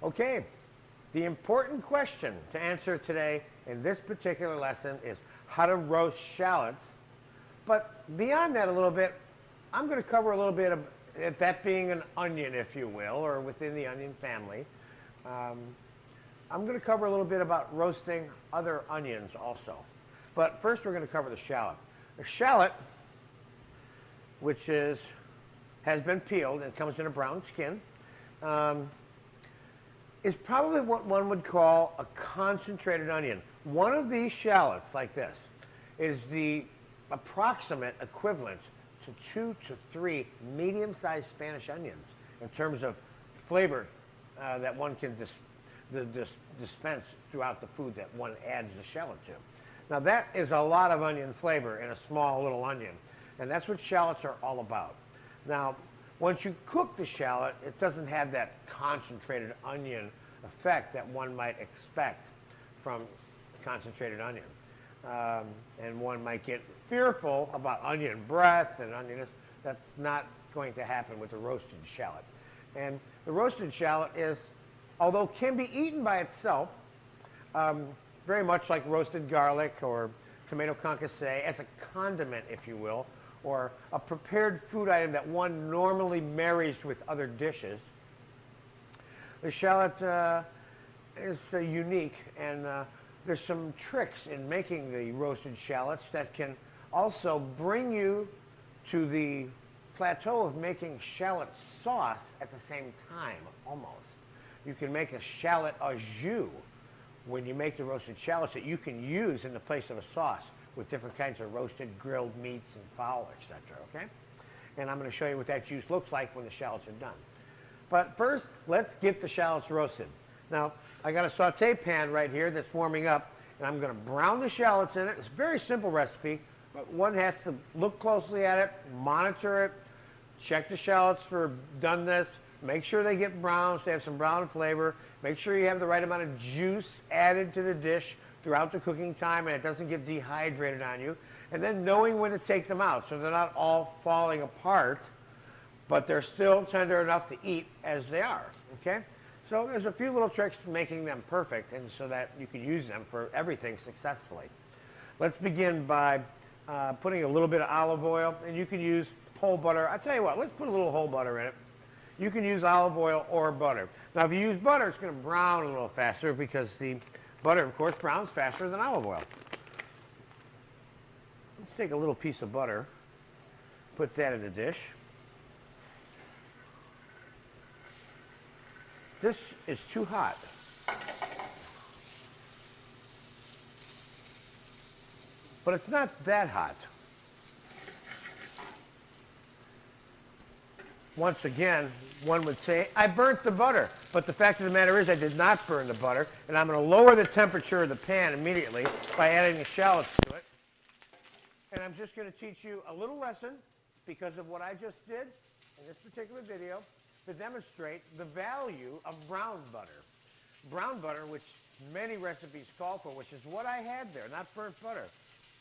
Okay, the important question to answer today in this particular lesson is how to roast shallots. But beyond that a little bit, I'm going to cover a little bit of that being an onion, if you will, or within the onion family. I'm going to cover a little bit about roasting other onions also. But first we're going to cover the shallot. The shallot, which has been peeled and comes in a brown skin, is probably what one would call a concentrated onion. One of these shallots, like this, is the approximate equivalent to 2 to 3 medium-sized Spanish onions in terms of flavor that one can dispense throughout the food that one adds the shallot to. Now that is a lot of onion flavor in a small little onion, and that's what shallots are all about. Now, once you cook the shallot, it doesn't have that concentrated onion effect that one might expect from concentrated onion. And one might get fearful about onion breath and onion. That's not going to happen with the roasted shallot. And the roasted shallot is, although can be eaten by itself, very much like roasted garlic or tomato concasse, as a condiment, if you will, or a prepared food item that one normally marries with other dishes. The shallot is unique, and there's some tricks in making the roasted shallots that can also bring you to the plateau of making shallot sauce at the same time, almost. You can make a shallot au jus when you make the roasted shallots that you can use in the place of a sauce with different kinds of roasted, grilled meats and fowl, etc., okay? And I'm going to show you what that juice looks like when the shallots are done. But first, let's get the shallots roasted. Now, I got a saute pan right here that's warming up, and I'm going to brown the shallots in it. It's a very simple recipe, but one has to look closely at it, monitor it, check the shallots for doneness, make sure they get brown so they have some brown flavor, make sure you have the right amount of juice added to the dish throughout the cooking time and it doesn't get dehydrated on you, and then knowing when to take them out so they're not all falling apart, but they're still tender enough to eat as they are, okay? So there's a few little tricks to making them perfect and so that you can use them for everything successfully. Let's begin by putting a little bit of olive oil, and you can use whole butter. I'll tell you what, let's put a little whole butter in it. You can use olive oil or butter. Now if you use butter, it's going to brown a little faster because the butter, of course, browns faster than olive oil. Let's take a little piece of butter, put that in the dish. This is too hot. But it's not that hot. Once again, one would say, I burnt the butter. But the fact of the matter is I did not burn the butter, and I'm going to lower the temperature of the pan immediately by adding the shallots to it. And I'm just going to teach you a little lesson because of what I just did in this particular video to demonstrate the value of brown butter. Brown butter, which many recipes call for, which is what I had there, not burnt butter.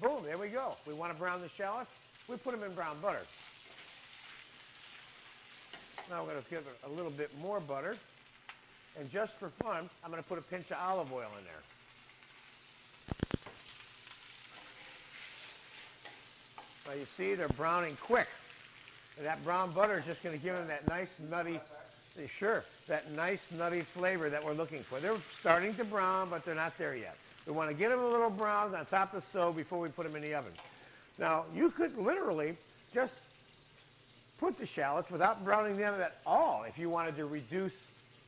Boom, there we go. We want to brown the shallots, we put them in brown butter. Now we're going to give it a little bit more butter. And just for fun, I'm going to put a pinch of olive oil in there. Now you see they're browning quick. And that brown butter is just going to give them that nice nutty, sure, that nice nutty flavor that we're looking for. They're starting to brown, but they're not there yet. We want to get them a little brown on top of the stove before we put them in the oven. Now you could literally just put the shallots without browning them at all if you wanted to reduce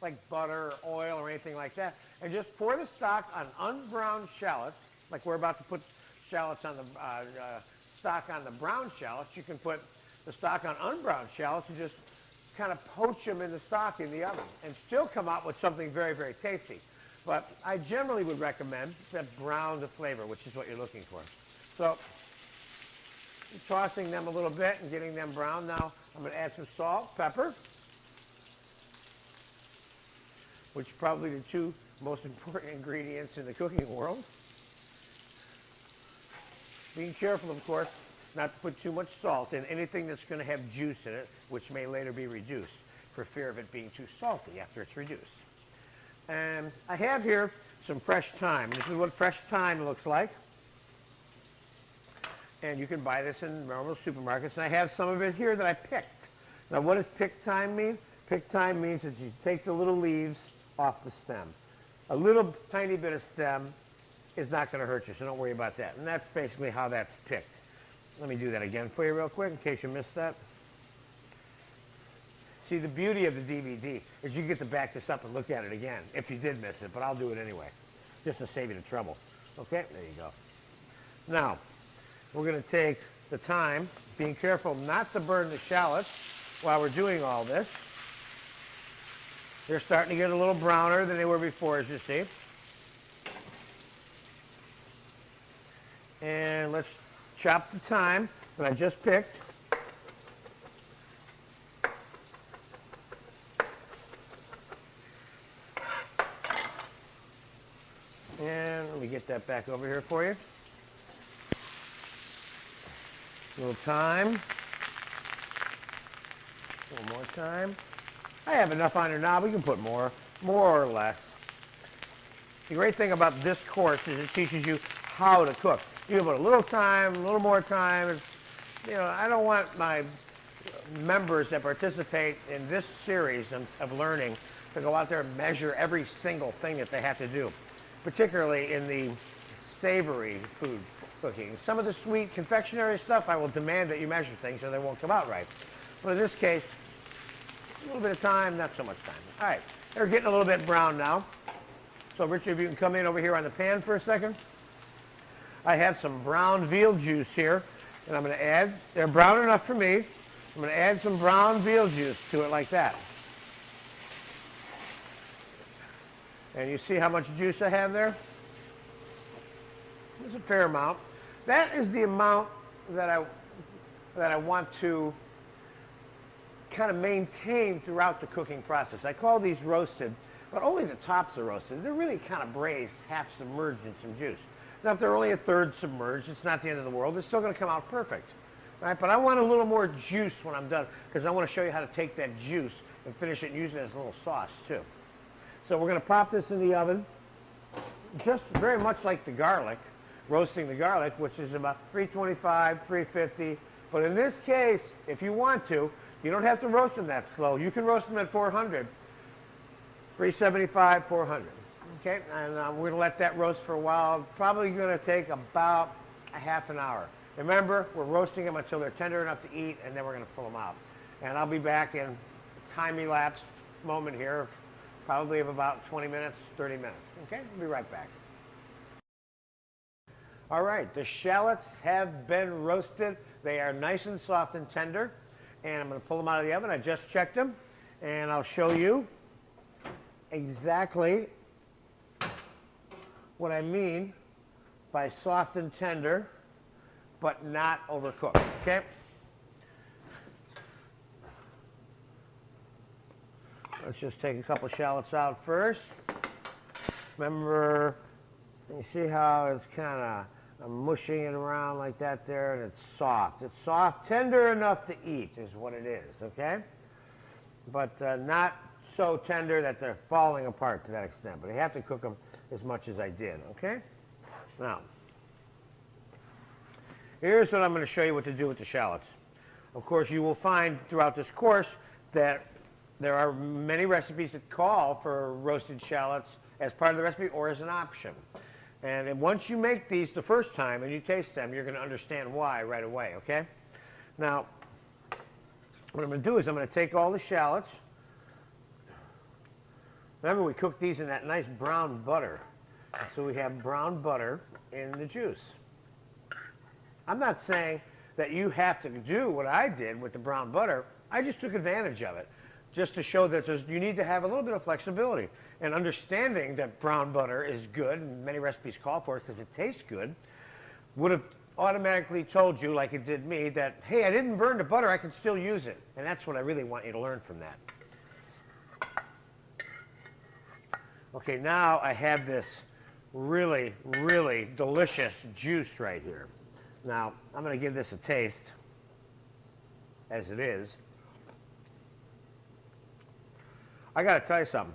like butter or oil or anything like that, and just pour the stock on unbrowned shallots, like we're about to put shallots on the stock on the brown shallots. You can put the stock on unbrowned shallots and just kind of poach them in the stock in the oven and still come out with something very, very tasty. But I generally would recommend that brown the flavor, which is what you're looking for. So tossing them a little bit and getting them brown. Now I'm going to add some salt, pepper, which are probably the two most important ingredients in the cooking world. Being careful, of course, not to put too much salt in anything that's going to have juice in it, which may later be reduced, for fear of it being too salty after it's reduced. And I have here some fresh thyme. This is what fresh thyme looks like. And you can buy this in normal supermarkets. And I have some of it here that I picked. Now, what does picked thyme mean? Picked thyme means that you take the little leaves off the stem. A little tiny bit of stem is not going to hurt you, so don't worry about that. And that's basically how that's picked. Let me do that again for you real quick in case you missed that. See, the beauty of the DVD is you get to back this up and look at it again if you did miss it, but I'll do it anyway, just to save you the trouble. Okay, there you go. Now, we're going to take the thyme, being careful not to burn the shallots while we're doing all this. They're starting to get a little browner than they were before, as you see. And let's chop the thyme that I just picked. And let me get that back over here for you. A little thyme. A little more thyme. I have enough on here now. We can put more or less. The great thing about this course is it teaches you how to cook. You can put a little time, a little more time. It's, you know, I don't want my members that participate in this series of learning to go out there and measure every single thing that they have to do, particularly in the savory food cooking. Some of the sweet confectionery stuff, I will demand that you measure things or they won't come out right. But in this case, a little bit of time, not so much time. All right, they're getting a little bit brown now. So Richard, if you can come in over here on the pan for a second. I have some brown veal juice here, and I'm going to add, they're brown enough for me. I'm going to add some brown veal juice to it like that. And you see how much juice I have there? There's a fair amount. That is the amount that I want to kind of maintain throughout the cooking process. I call these roasted, but only the tops are roasted. They're really kind of braised, half submerged in some juice. Now, if they're only a third submerged, it's not the end of the world. It's still going to come out perfect. Right? But I want a little more juice when I'm done because I want to show you how to take that juice and finish it and use it as a little sauce, too. So we're going to pop this in the oven, just very much like the garlic, roasting the garlic, which is about 325, 350. But in this case, if you want to, you don't have to roast them that slow. You can roast them at 400, 375, 400. Okay, and we're going to let that roast for a while. Probably going to take about a half an hour. Remember, we're roasting them until they're tender enough to eat, and then we're going to pull them out. And I'll be back in a time-elapsed moment here, probably of about 20 minutes, 30 minutes. Okay, we'll be right back. All right, the shallots have been roasted. They are nice and soft and tender. And I'm going to pull them out of the oven. I just checked them, and I'll show you exactly what I mean by soft and tender, but not overcooked, okay? Let's just take a couple shallots out first. Remember, you see how it's kind of mushing it around like that there, and it's soft. It's soft, tender enough to eat is what it is, okay? But not so tender that they're falling apart to that extent. But I have to cook them as much as I did, okay? Now, here's what I'm going to show you what to do with the shallots. Of course, you will find throughout this course that there are many recipes that call for roasted shallots as part of the recipe or as an option. And once you make these the first time and you taste them, you're going to understand why right away, okay? Now, what I'm going to do is I'm going to take all the shallots. Remember, we cooked these in that nice brown butter. So we have brown butter in the juice. I'm not saying that you have to do what I did with the brown butter. I just took advantage of it just to show that you need to have a little bit of flexibility. And understanding that brown butter is good, and many recipes call for it because it tastes good, would have automatically told you, like it did me, that, hey, I didn't burn the butter, I can still use it. And that's what I really want you to learn from that. Okay, now I have this really, really delicious juice right here. Now, I'm going to give this a taste, as it is. I got to tell you something.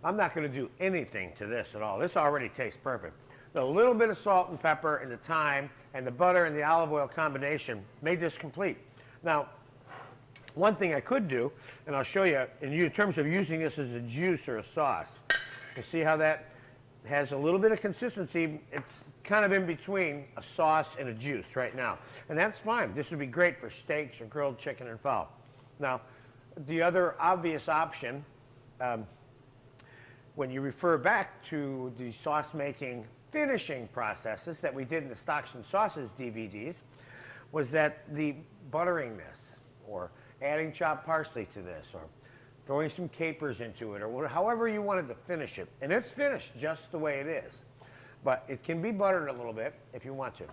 I'm not going to do anything to this at all. This already tastes perfect. A little bit of salt and pepper and the thyme and the butter and the olive oil combination made this complete. Now, one thing I could do, and I'll show you in terms of using this as a juice or a sauce. You see how that has a little bit of consistency? It's kind of in between a sauce and a juice right now. And that's fine. This would be great for steaks or grilled chicken and fowl. Now, the other obvious option, when you refer back to the sauce making finishing processes that we did in the Stocks and Sauces DVDs, was that the buttering this, or adding chopped parsley to this, or throwing some capers into it, or whatever, however you wanted to finish it. And it's finished just the way it is. But it can be buttered a little bit if you want to.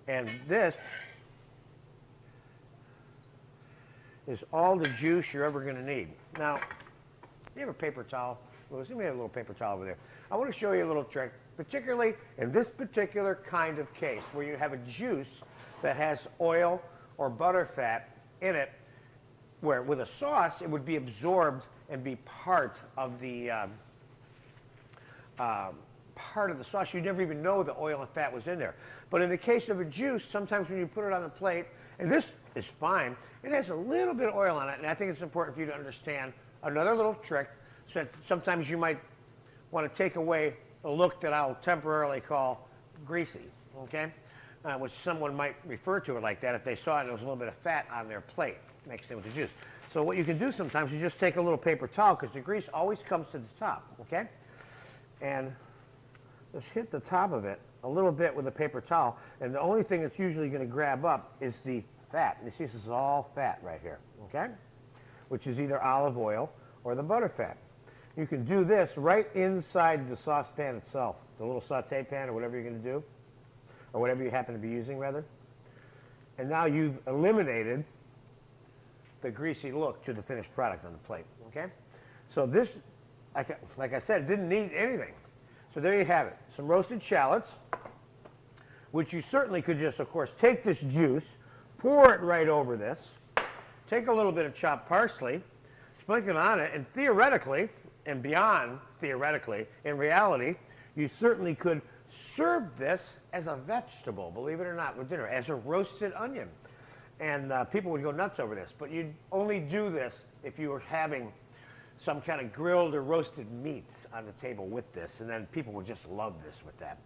And this is all the juice you're ever going to need. Now, you have a paper towel? Louis, let me have a little paper towel over there. I want to show you a little trick, particularly in this particular kind of case, where you have a juice that has oil or butter fat in it, where with a sauce, it would be absorbed and be part of the sauce. You'd never even know the oil and fat was in there. But in the case of a juice, sometimes when you put it on the plate, and this is fine, it has a little bit of oil on it, and I think it's important for you to understand another little trick. So that sometimes you might want to take away a look that I'll temporarily call greasy, okay? Which someone might refer to it like that if they saw it and there was a little bit of fat on their plate mixed in with the juice. So what you can do sometimes is just take a little paper towel, because the grease always comes to the top, okay? And just hit the top of it a little bit with a paper towel, and the only thing it's usually going to grab up is the fat. You see, this is all fat right here, okay? Which is either olive oil or the butter fat. You can do this right inside the saucepan itself, the little saute pan or whatever you're going to do, or whatever you happen to be using, rather. And now you've eliminated the greasy look to the finished product on the plate, okay? So this, like I said, didn't need anything. So there you have it, some roasted shallots, which you certainly could just, of course, take this juice, pour it right over this, take a little bit of chopped parsley, sprinkle it on it, and theoretically, and beyond theoretically, in reality, you certainly could serve this as a vegetable, believe it or not, with dinner, as a roasted onion. And people would go nuts over this, but you'd only do this if you were having some kind of grilled or roasted meats on the table with this, and then people would just love this with that.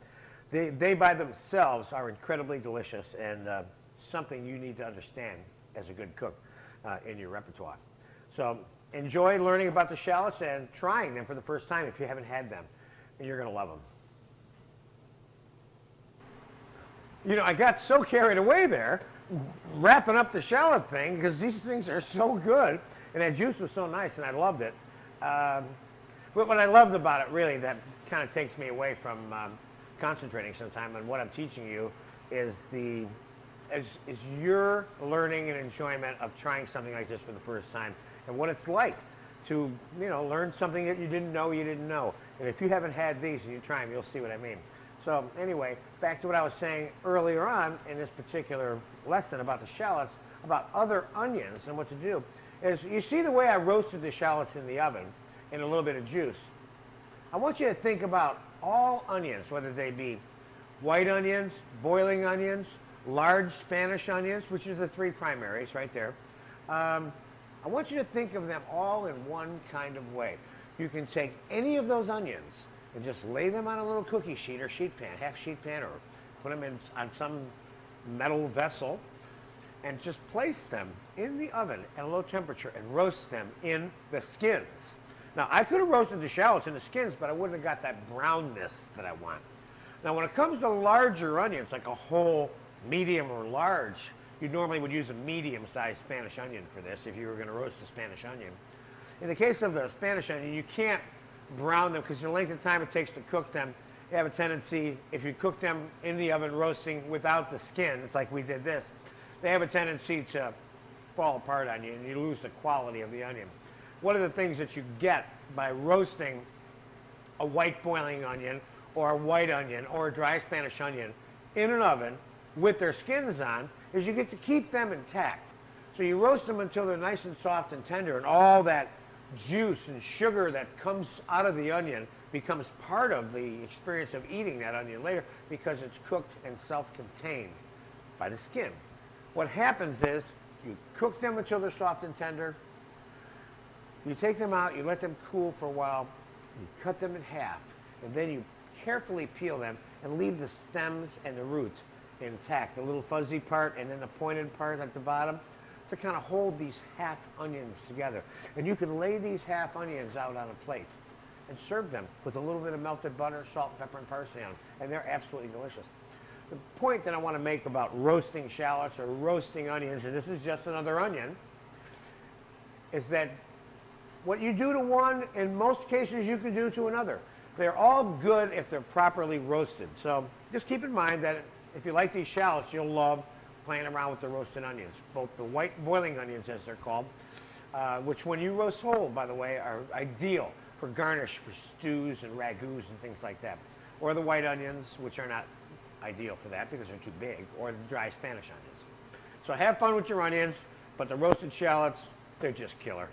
They by themselves are incredibly delicious, and something you need to understand as a good cook in your repertoire. So enjoy learning about the shallots and trying them for the first time if you haven't had them, and you're going to love them. You know, I got so carried away there, wrapping up the shallot thing, because these things are so good, and that juice was so nice, and I loved it. But what I loved about it, really, that kind of takes me away from concentrating sometime on what I'm teaching you, is your learning and enjoyment of trying something like this for the first time, and what it's like to, you know, learn something that you didn't know you didn't know. And if you haven't had these and you try them, you'll see what I mean. So anyway, back to what I was saying earlier on in this particular lesson about the shallots, about other onions and what to do, is you see the way I roasted the shallots in the oven in a little bit of juice. I want you to think about all onions, whether they be white onions, boiling onions, large Spanish onions, which are the three primaries right there. I want you to think of them all in one kind of way. You can take any of those onions and just lay them on a little cookie sheet or sheet pan, half sheet pan, or put them on some metal vessel, and just place them in the oven at a low temperature and roast them in the skins. Now, I could have roasted the shallots in the skins, but I wouldn't have got that brownness that I want. Now, when it comes to larger onions, like a whole medium or large, you normally would use a medium-sized Spanish onion for this if you were going to roast a Spanish onion. In the case of the Spanish onion, you can't brown them because the length of time it takes to cook them, you have a tendency, if you cook them in the oven roasting without the skins, like we did this, they have a tendency to fall apart on you and you lose the quality of the onion. One of the things that you get by roasting a white boiling onion or a white onion or a dry Spanish onion in an oven with their skins on is you get to keep them intact. So you roast them until they're nice and soft and tender, and all that juice and sugar that comes out of the onion becomes part of the experience of eating that onion later because it's cooked and self-contained by the skin. What happens is you cook them until they're soft and tender. You take them out, you let them cool for a while, you cut them in half, and then you carefully peel them and leave the stems and the root intact, the little fuzzy part and then the pointed part at the bottom, to kind of hold these half onions together. And you can lay these half onions out on a plate and serve them with a little bit of melted butter, salt, pepper, and parsley on them, and they're absolutely delicious. The point that I want to make about roasting shallots or roasting onions, and this is just another onion, is that what you do to one, in most cases, you can do to another. They're all good if they're properly roasted. So just keep in mind that if you like these shallots, you'll love playing around with the roasted onions, both the white boiling onions, as they're called, which when you roast whole, by the way, are ideal for garnish for stews and ragouts and things like that. Or the white onions, which are not ideal for that because they're too big, or the dry Spanish onions. So have fun with your onions, but the roasted shallots, they're just killer.